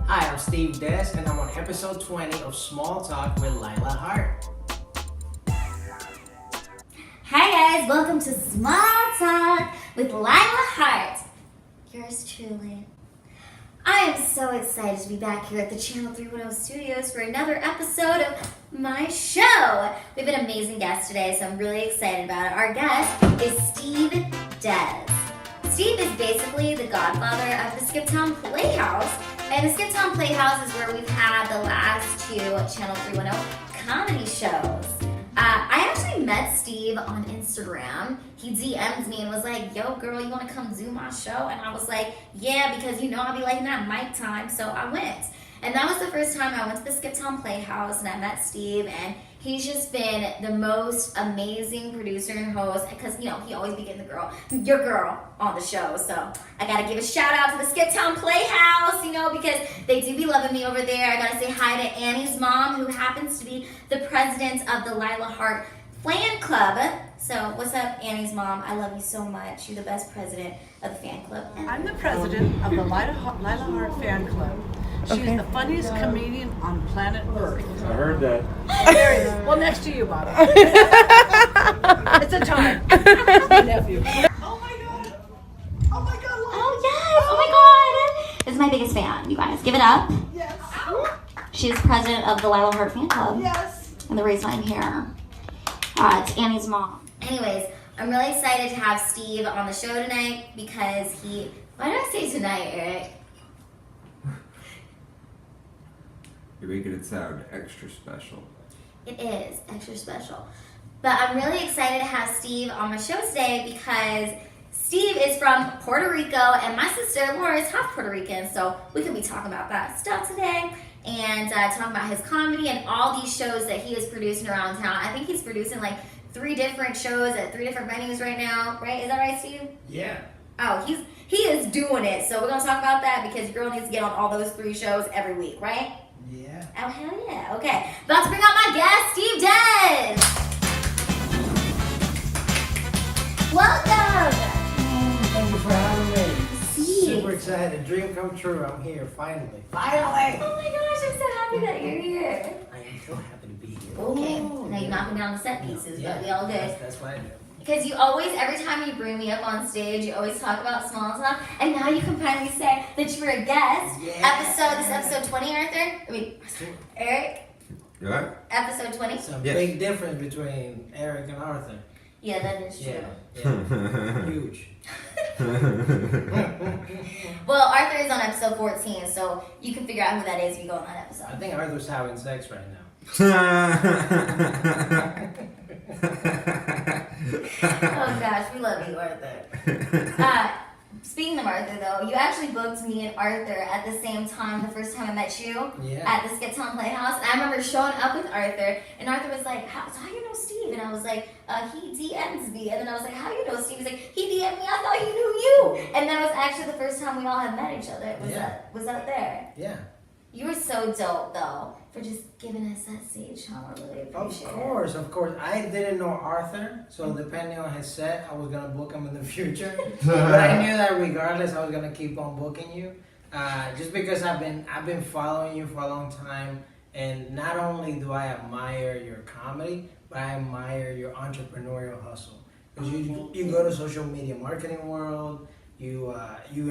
Hi, I'm Steve Dez, and I'm on episode 20 of Small Talk with Lila Hart. Hi guys, welcome to Small Talk with Lila Hart. Yours truly. I am so excited to be back here at the Channel 310 studios for another episode of my show. We have an amazing guest today, so I'm really excited about it. Our guest is Steve Dez. Steve is basically the godfather of the Skiptown Playhouse. And the Skiptown Playhouse is where we've had the last two Channel 310 comedy shows. I actually met Steve on Instagram. He DM'd me and was like, yo girl, you wanna come do my show? And I was like, yeah, because you know I'll be liking that mic time, so I went. And that was the first time I went to the Skiptown Playhouse and I met Steve, and he's just been the most amazing producer and host, because, you know, he always be getting your girl on the show. So I gotta give a shout out to the Skiptown Playhouse, you know, because they do be loving me over there. I gotta say hi to Annie's mom, who happens to be the president of the Lila Hart fan club. So what's up, Annie's mom? I love you so much. You're the best president of the fan club. I'm the president of the Lila Hart fan club. She's the funniest comedian on planet Earth. I heard that. There it is. Well, next to you, Bobby. It's a tie. My nephew. Oh my God. Oh my God. Oh yes, oh my God. This is my biggest fan, you guys. Give it up. Yes. She's president of the Lila Hart fan club. Yes. And the reason I'm here. It's Annie's mom. Anyways, I'm really excited to have Steve on the show tonight because why did I say tonight, Eric? You're making it sound extra special. It is extra special. But I'm really excited to have Steve on my show today because Steve is from Puerto Rico and my sister Laura is half Puerto Rican, so we could be talking about that stuff today and talking about his comedy and all these shows that he is producing around town. I think he's producing like 3 different shows at 3 different venues right now, right? Is that right, Steve? Yeah. Oh, he is doing it. So we're gonna talk about that because your girl needs to get on all those 3 shows every week, right? Yeah. Oh, hell yeah. Okay. About to bring out my guest, Steve Dez. Welcome. Thank you for having me. Steve. Super excited. Dream come true. I'm here, finally. Oh my gosh, I'm so happy that you're here. I am so happy to be here. Okay. Ooh, Now you're knocking down the set pieces, but we all good. That's what I do. Because you always, every time you bring me up on stage, you always talk about small talk, and now you can finally say that you were a guest. Yeah. This is episode 20, Arthur. Eric. What? Episode 20. It's a Yes. big difference between Eric and Arthur. Yeah, that is true. Yeah. Huge. Well, Arthur is on episode 14, so you can figure out who that is if you go on that I episode. think Arthur's having sex right now. Oh gosh, we love you, Arthur. Speaking of Arthur, though, you actually booked me and Arthur at the same time the first time I met you at the Skiptown Playhouse. And I remember showing up with Arthur, and Arthur was like, how you know Steve? And I was like, he DMs me. And then I was like, how you know Steve? He's like, he DM'd me, I thought he knew you. And that was actually the first time we all had met each other. Was out there. Yeah. You were so dope, though, for just giving us that stage time. I really appreciate it. Of course. I didn't know Arthur, so depending on his set, I was gonna book him in the future. But I knew that regardless, I was gonna keep on booking you, just because I've been following you for a long time, and not only do I admire your comedy, but I admire your entrepreneurial hustle. Because you go to social media marketing world. You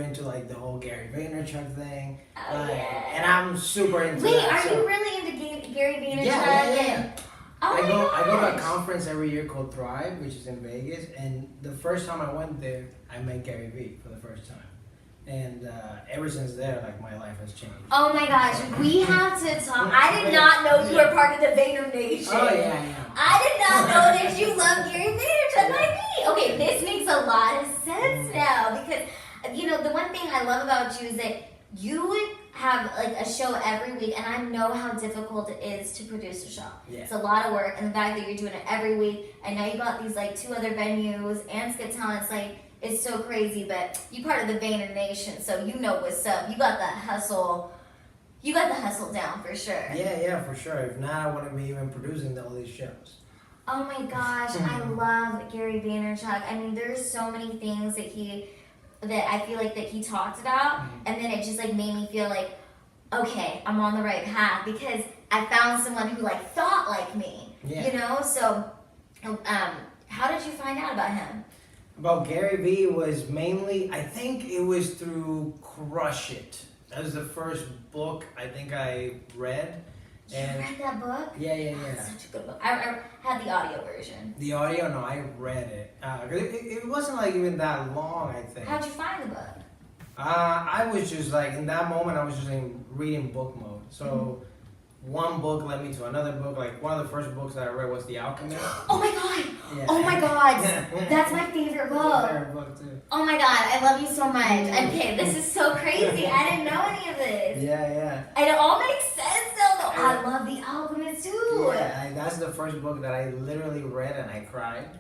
into like the whole Gary Vaynerchuk thing, and I'm super into Wait, that. are you really into Gary Vaynerchuk? Yeah. Oh I my go to a gosh. conference every year called Thrive, which is in Vegas, and the first time I went there, I met Gary Vee for the first time, and ever since there, like my life has changed. Oh my gosh, we have to talk. I did not know you were part of the Vayner Nation. Oh yeah. I did not know that you love Gary Vaynerchuk like me. Okay, this makes a lot of sense now because, you know, the one thing I love about you is that you would have like a show every week, and I know how difficult it is to produce a show. Yeah. It's a lot of work, and the fact that you're doing it every week, I know you got these like 2 other venues and Skiptown, it's like, it's so crazy, but you part of the Vayner Nation, so you know what's up. You got that hustle. You got the hustle down for sure. Yeah, for sure. If not, I wouldn't be even producing all these shows. Oh my gosh, I love Gary Vaynerchuk. I mean, there's so many things that I feel like that he talked about, and then it just like made me feel like, okay, I'm on the right path because I found someone who like thought like me. Yeah. You know, so how did you find out about him? About Gary Vee was mainly, I think it was through Crush It. That was the first book I think I read. You read that book? Yeah. That's such a good book. I had the audio version. The audio, no, I read it. It wasn't like even that long, I think. How'd you find the book? I was just like, in that moment, I was just in reading book mode. So one book led me to another book. Like one of the first books that I read was The Alchemist. Oh my god! Yeah. Oh my god! That's my favorite book. My favorite book too. Oh my god, I love you so much. Okay, this is so crazy. I didn't know any of this. Yeah. And it all makes sense though. I love The Alchemist too. Yeah, that's the first book that I literally read and I cried.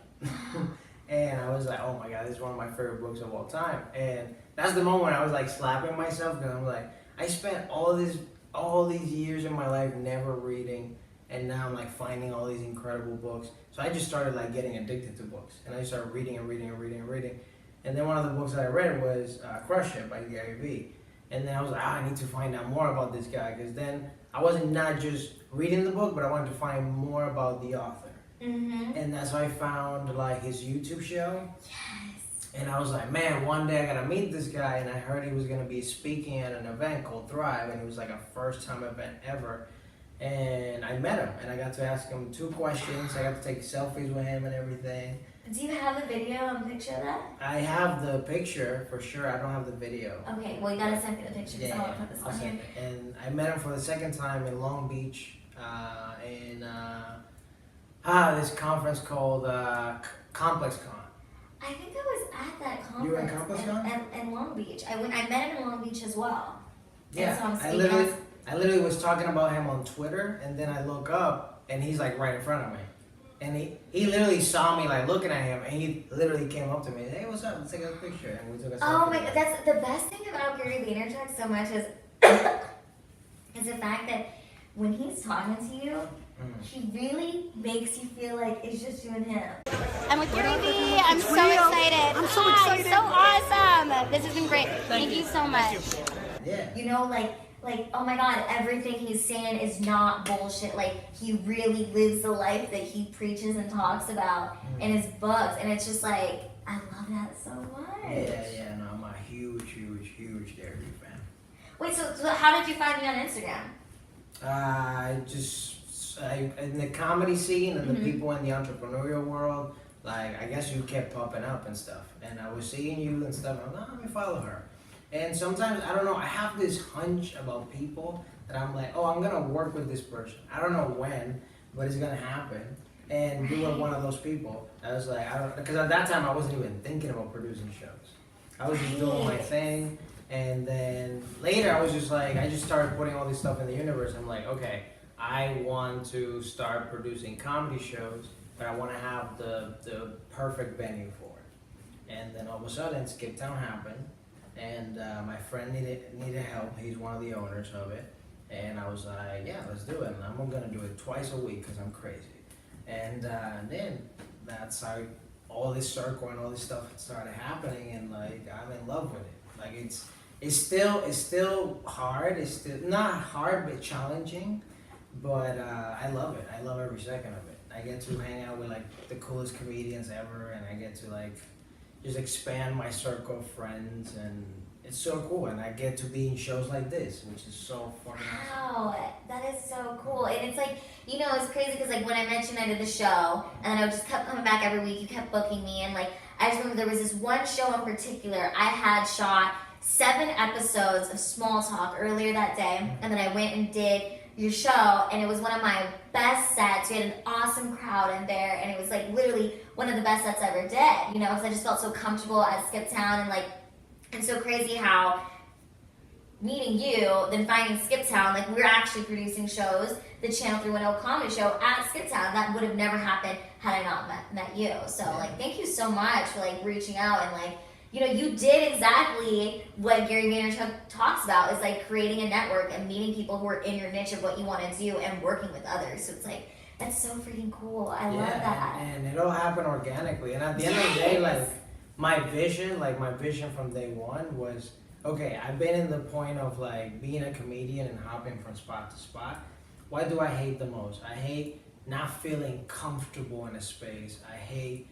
And I was like, oh my god, this is one of my favorite books of all time. And that's the moment I was like slapping myself because I'm like, I spent all these years in my life never reading, and now I'm like finding all these incredible books. So I just started like getting addicted to books, and I started reading. And then one of the books that I read was Crush It by Gary Vee. And then I was like, I need to find out more about this guy, because then I wasn't not just reading the book, but I wanted to find more about the author. And that's how I found like his YouTube show. Yes. And I was like, man, one day I gotta meet this guy. And I heard he was gonna be speaking at an event called Thrive, and it was like a first time event ever. And I met him, and I got to ask him 2 questions. I got to take selfies with him and everything. Do you have the video and picture of that? I have the picture for sure. I don't have the video. Okay, well you gotta send me the picture because I want to put this I'll on here. send it. And I met him for the second time in Long Beach, this conference called Complex Con. I think I was at that conference. You were in Complex Con? In Long Beach. I met him in Long Beach as well. Yeah, And so I literally was talking about him on Twitter, and then I look up, and he's like right in front of me. And he literally saw me like looking at him, and he literally came up to me, hey, what's up? Let's take a picture. And we took a selfie. Oh my god, that's the best thing about Gary Vaynerchuk so much is the fact that when he's talking to you, he really makes you feel like it's just you and him. I'm with Gary Vee. I'm so excited. I'm so excited. So awesome. This has been great. Thank you so much. Yeah. You know, like, oh my god, everything he's saying is not bullshit. Like, he really lives the life that he preaches and talks about in his books. And it's just like, I love that so much. Yeah, no, I'm a huge Gary Vee fan. Wait, so how did you find me on Instagram? In the comedy scene and the people in the entrepreneurial world, like, I guess you kept popping up and stuff. And I was seeing you and stuff, and I'm like, let me follow her. And sometimes, I don't know, I have this hunch about people that I'm like, oh, I'm going to work with this person. I don't know when, but it's going to happen. And you were one of those people. I was like, because at that time I wasn't even thinking about producing shows. I was just doing my thing. And then later I was just like, I just started putting all this stuff in the universe. I'm like, okay, I want to start producing comedy shows, but I want to have the perfect venue for it. And then all of a sudden, Skiptown happened. And my friend needed help. He's one of the owners of it. And I was like, yeah, let's do it. And I'm going to do it twice a week because I'm crazy. And then that's how all this circle and all this stuff started happening. And like, I'm in love with it. Like, it's still hard. It's still not hard, but challenging. But I love it. I love every second of it. I get to hang out with like the coolest comedians ever. And I get to like just expand my circle of friends, and it's so cool. And I get to be in shows like this, which is so fun. Wow, that is so cool. And it's like, you know, it's crazy because like when I mentioned I did the show, and then I just kept coming back every week, you kept booking me, and like I just remember there was this one show in particular. I had shot 7 episodes of Small Talk earlier that day, and then I went and did your show, and it was one of my best sets. We had an awesome crowd in there, and it was like literally one of the best sets I ever did, you know, because I just felt so comfortable at Skiptown. And like, it's so crazy how meeting you, then finding Skiptown, like we're actually producing shows, the Channel 310 comedy show at Skiptown. That would have never happened had I not met you. So like, thank you so much for like reaching out, and like, you know, you did exactly what Gary Vaynerchuk talks about, is like creating a network and meeting people who are in your niche of what you want to do and working with others. So it's like, that's so freaking cool. I love that. And it all happened organically. And at the end of the day, like my vision from day one was Okay, I've been in the point of like being a comedian and hopping from spot to spot. What do I hate the most? I hate not feeling comfortable in a space. I hate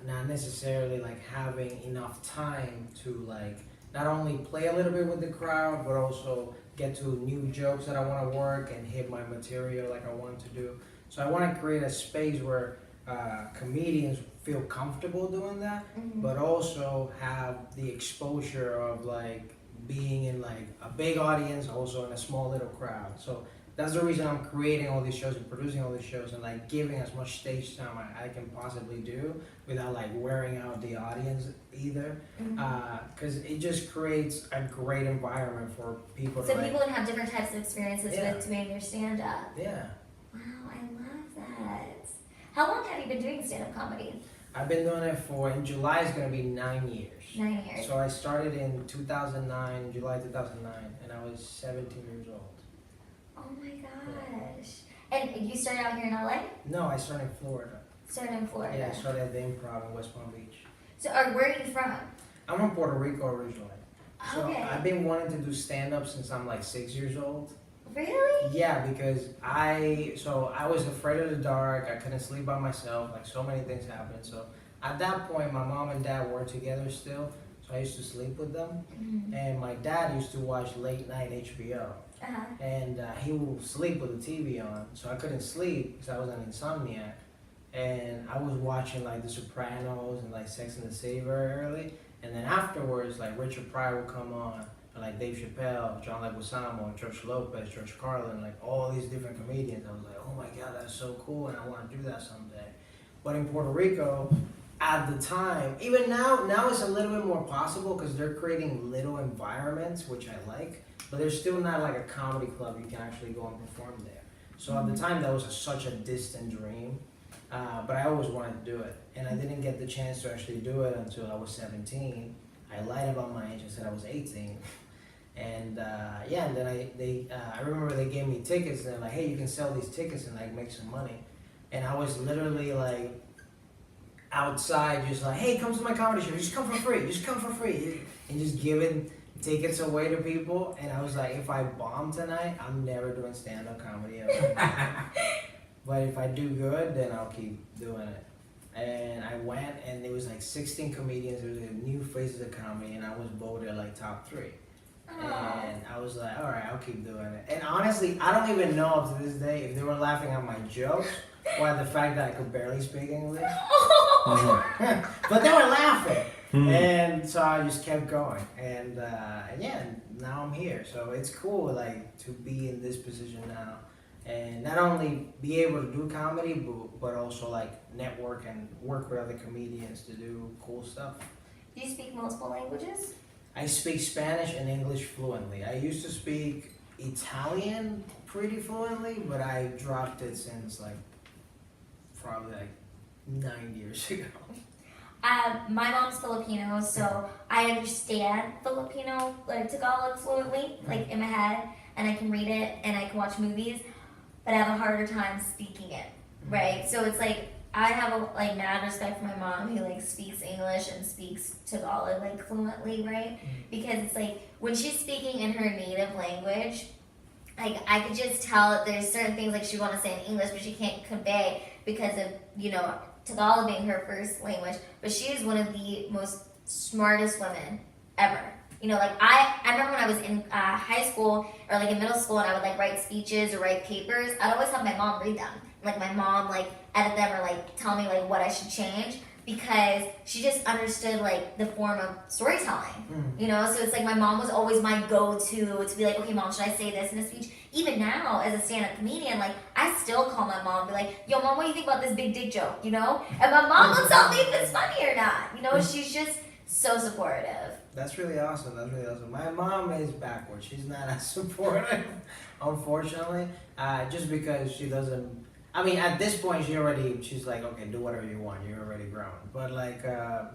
not necessarily like having enough time to like not only play a little bit with the crowd, but also get to new jokes that I want to work and hit my material like I want to do. So I want to create a space where comedians feel comfortable doing that, but also have the exposure of like being in like a big audience, also in a small little crowd. So that's the reason I'm creating all these shows and producing all these shows and like giving as much stage time I can possibly do without like wearing out the audience either, because it just creates a great environment for people So to people like, can have different types of experiences with doing their stand-up. yeah. Wow, I love that. How long have you been doing stand-up comedy? I've been doing it for, in July it's gonna be 9 years. 9 years. So I started in 2009, July 2009, and I was 17 years old. Oh my gosh. And you started out here in LA? No, I started in Florida. Started in Florida. Yeah, I started at the Improv in West Palm Beach. So where are you from? I'm from Puerto Rico originally. So Okay. I've been wanting to do stand-up since I'm like 6 years old. Really? Yeah, because I was afraid of the dark. I couldn't sleep by myself. Like so many things happened. So at that point, my mom and dad were together still. So I used to sleep with them. And my dad used to watch late night HBO. And he would sleep with the TV on. So I couldn't sleep because I was an insomniac. And I was watching like The Sopranos and like Sex and the City very early. And then afterwards, like Richard Pryor would come on. And like Dave Chappelle, John Leguizamo, George Lopez, George Carlin, like all these different comedians. I was like, oh my God, that's so cool, and I want to do that someday. But in Puerto Rico, at the time, even now it's a little bit more possible because they're creating little environments, which I like, but there's still not like a comedy club you can actually go and perform there. So at the time, that was such a distant dream, but I always wanted to do it. And I didn't get the chance to actually do it until I was 17. I lied about my age, I said I was 18. And and then I remember they gave me tickets and they're like, hey, you can sell these tickets and like make some money. And I was literally like outside just like, hey, come to my comedy show, just come for free, and just giving tickets away to people. And I was like, if I bomb tonight, I'm never doing stand-up comedy ever. But if I do good, then I'll keep doing it. And I went and there was like 16 comedians, there was like new faces of comedy, and I was voted like top 3. And I was like, all right, I'll keep doing it. And honestly, I don't even know up to this day if they were laughing at my jokes or at the fact that I could barely speak English. But they were laughing. And so I just kept going. And now I'm here. So it's cool like to be in this position now. And not only be able to do comedy, but also like network and work with other comedians to do cool stuff. Do you speak multiple languages? I speak Spanish and English fluently. I used to speak Italian pretty fluently, but I dropped it since like probably like 9 years ago. My mom's Filipino, so I understand Filipino, like Tagalog fluently, like in my head, and I can read it and I can watch movies, but I have a harder time speaking it, right? So it's like I have a like mad respect for my mom who like speaks English and speaks Tagalog like fluently, right? Because it's like when she's speaking in her native language, like I could just tell that there's certain things like she want to say in English, but she can't convey because of Tagalog being her first language. But she is one of the most smartest women ever. Like I remember when I was in high school or like in middle school and I would like write speeches or write papers, I'd always have my mom read them. Like my mom like edit them or like tell me like what I should change because she just understood like the form of storytelling. So it's like my mom was always my go-to to be like, okay mom, should I say this in a speech? Even now as a stand-up comedian, like I still call my mom and be like, yo mom, what do you think about this big dick joke? And my mom will tell me if it's funny or not. She's just so supportive. That's really awesome. My mom is backwards. She's not as supportive, unfortunately. Just because she doesn't. I mean, at this point, she's like, okay, do whatever you want. You're already grown. But like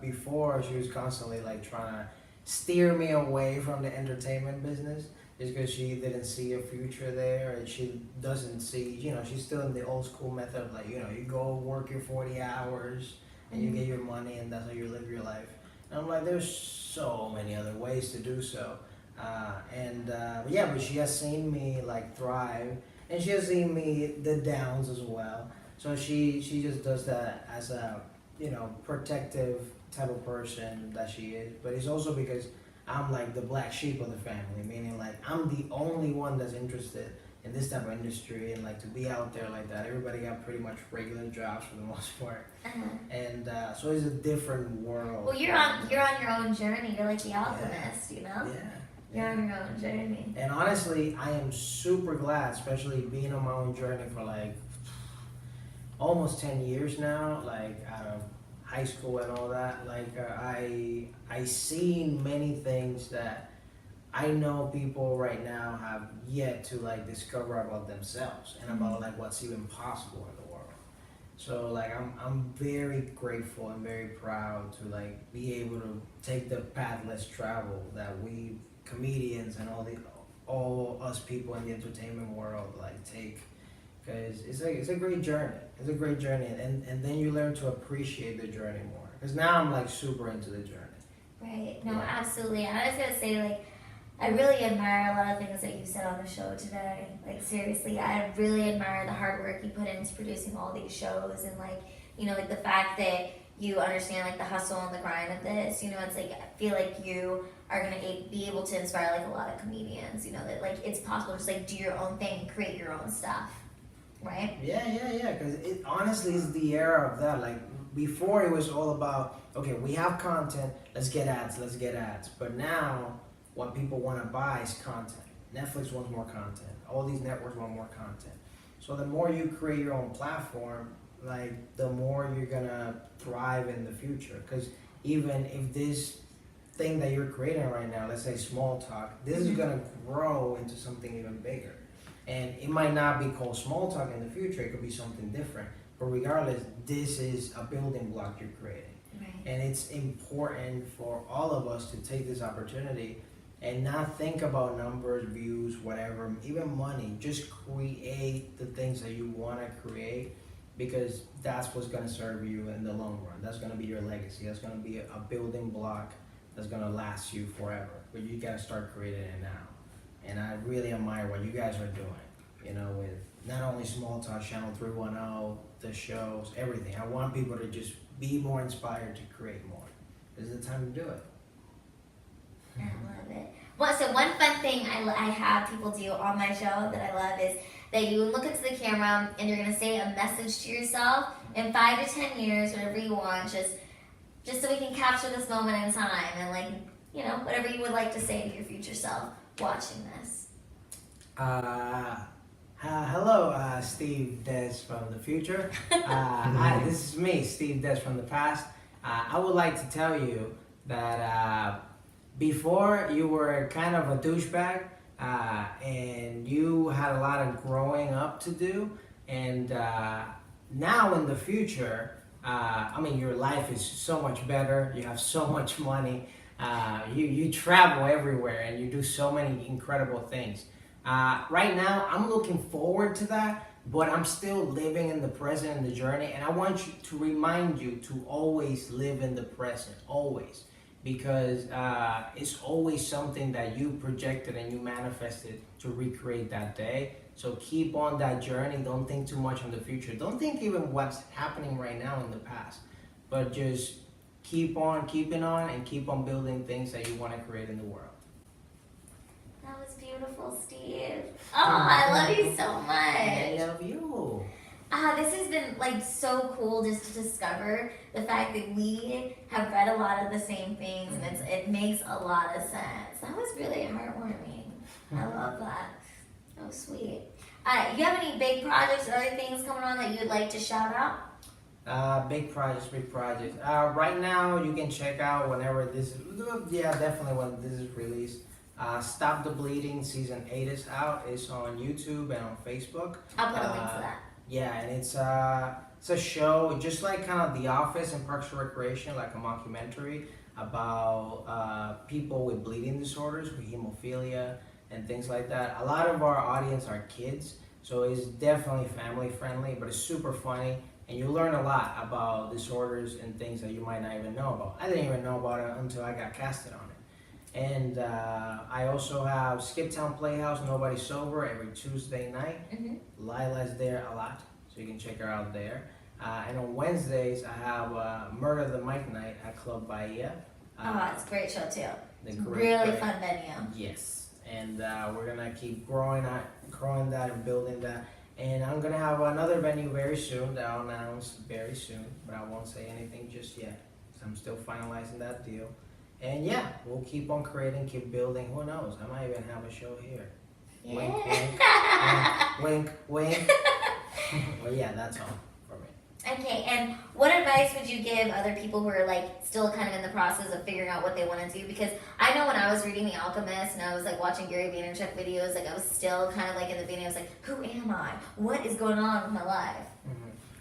before, she was constantly like trying to steer me away from the entertainment business, just because she didn't see a future there, and she doesn't see. She's still in the old school method of like, you go work your 40 hours and you get your money, and that's how you live your life. And I'm like, there's so many other ways to do so. But she has seen me like thrive, and she has seen me the downs as well. So she just does that as a protective type of person that she is. But it's also because I'm like the black sheep of the family, meaning like I'm the only one that's interested in this type of industry, and like to be out there like that. Everybody got pretty much regular jobs for the most part, and so it's a different world. Well, you're on your own journey. You're like the alchemist, you know. Yeah. You're on your own journey. And honestly, I am super glad, especially being on my own journey for like almost 10 years now, like out of high school and all that. Like I seen many things that I know people right now have yet to like discover about themselves and about like what's even possible in the world. So like I'm very grateful and very proud to like be able to take the path less traveled that we comedians and all us people in the entertainment world like take, because it's a great journey. It's a great journey, and then you learn to appreciate the journey more. Because now I'm like super into the journey. Right. No, absolutely. And I was gonna say, like, I really admire a lot of things that you said on the show today. Like, seriously, I really admire the hard work you put into producing all these shows, and like, like the fact that you understand like the hustle and the grind of this. It's like I feel like you are gonna be able to inspire like a lot of comedians. That like it's possible to just like do your own thing and create your own stuff, right? Yeah. Because it honestly is the era of that. Like before, it was all about okay, we have content, let's get ads. But now, what people want to buy is content. Netflix wants more content. All these networks want more content. So the more you create your own platform, like the more you're gonna thrive in the future. Because even if this thing that you're creating right now, let's say small talk, this is gonna grow into something even bigger. And it might not be called small talk in the future, it could be something different. But regardless, this is a building block you're creating. Right. And it's important for all of us to take this opportunity and not think about numbers, views, whatever, even money. Just create the things that you want to create, because that's what's going to serve you in the long run. That's going to be your legacy. That's going to be a building block that's going to last you forever. But you got to start creating it now. And I really admire what you guys are doing, with not only Small Talk, Channel 310, the shows, everything. I want people to just be more inspired to create more. This is the time to do it. I love it. Well, so one fun thing I have people do on my show that I love is that you look into the camera and you're going to say a message to yourself in 5 to 10 years, whatever you want, just so we can capture this moment in time and like, whatever you would like to say to your future self watching this. Hello, Steve Dez from the future. This is me, Steve Dez from the past. I would like to tell you that before you were kind of a douchebag, and you had a lot of growing up to do, and now in the future, your life is so much better. You have so much money. You travel everywhere and you do so many incredible things. Right now, I'm looking forward to that, but I'm still living in the present and the journey. And I want you to remind you to always live in the present, always. Because it's always something that you projected and you manifested to recreate that day. So keep on that journey. Don't think too much on the future. Don't think even what's happening right now in the past. But just keep on keeping on and keep on building things that you want to create in the world. That was beautiful, Steve. Oh, I love you so much. I love you. This has been like so cool just to discover the fact that we have read a lot of the same things, and it makes a lot of sense. That was really heartwarming. I love that. That was sweet. You have any big projects or other things coming on that you'd like to shout out? Big projects. Right now, you can check out whenever this is, definitely when this is released. Stop the Bleeding Season 8 is out. It's on YouTube and on Facebook. I'll put a link to that. Yeah, and it's a show just like kind of The Office and Parks and Recreation, like a mockumentary about people with bleeding disorders, with hemophilia and things like that. A lot of our audience are kids, so it's definitely family friendly, but it's super funny. and you learn a lot about disorders and things that you might not even know about. I didn't even know about it until I got casted on it. And I also have Skiptown Playhouse, Nobody's Sober, every Tuesday night. Lila's there a lot, so you can check her out there. And on Wednesdays, I have Murder the Mic Night at Club Bahia. It's a great show too. The Really fun venue. Yes, and we're gonna keep growing that and building that. And I'm gonna have another venue very soon that I'll announce very soon, but I won't say anything just yet. So I'm still finalizing that deal. And yeah, we'll keep on creating, keep building. Who knows? I might even have a show here. Yeah. Wink, wink, wink, wink. Well, yeah, that's all for me. Okay, and what advice would you give other people who are like still kind of in the process of figuring out what they want to do? Because I know when I was reading The Alchemist and I was like watching Gary Vaynerchuk videos, like I was still kind of like in the beginning, I was like, who am I? What is going on with my life?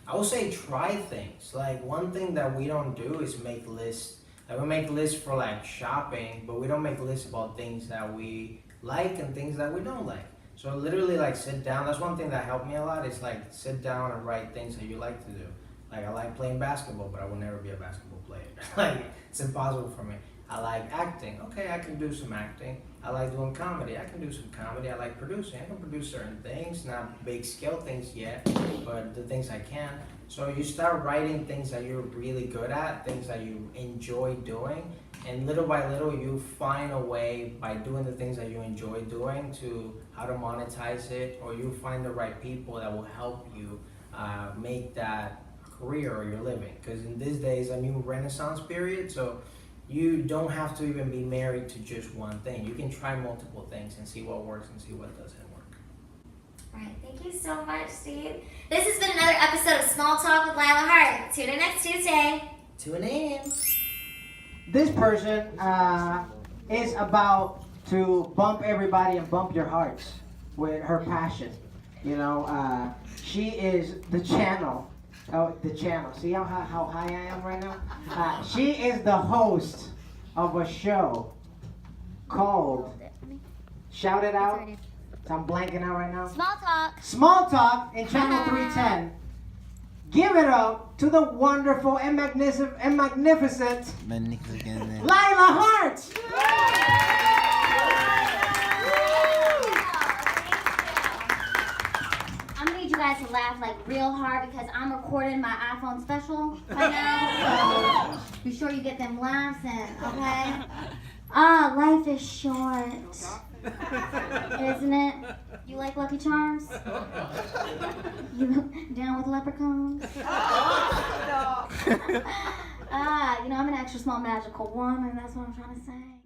I would say try things. Like one thing that we don't do is make lists. Like we make lists for like shopping, but we don't make lists about things that we like and things that we don't like. So literally like sit down. That's one thing that helped me a lot is like sit down and write things that you like to do. Like I like playing basketball, but I will never be a basketball player. Like it's impossible for me. I like acting. Okay, I can do some acting. I like doing comedy. I can do some comedy. I like producing. I can produce certain things, not big scale things yet, but the things I can. So you start writing things that you're really good at, things that you enjoy doing, and little by little you find a way by doing the things that you enjoy doing to how to monetize it, or you find the right people that will help you make that career or your living. Because in these days, a new renaissance period, so you don't have to even be married to just one thing. You can try multiple things and see what works and see what doesn't work. All right, thank you so much, Steve. This has been another episode of Small Talk with Lila Hart. Tune in next Tuesday. Tune in. This person is about to bump everybody and bump your hearts with her passion. You know, she is the channel. Oh, the channel. See how high I am right now? She is the host of a show called, shout it out. So I'm blanking out right now. Small talk. Small Talk in Channel 310. Give it up to the wonderful and magnificent Lila Hart. I'm gonna need you guys to laugh like real hard because I'm recording my iPhone special right now. So be sure you get them laughs in, okay? Life is short. Isn't it? You like Lucky Charms? You down with leprechauns? I'm an extra small magical woman, that's what I'm trying to say.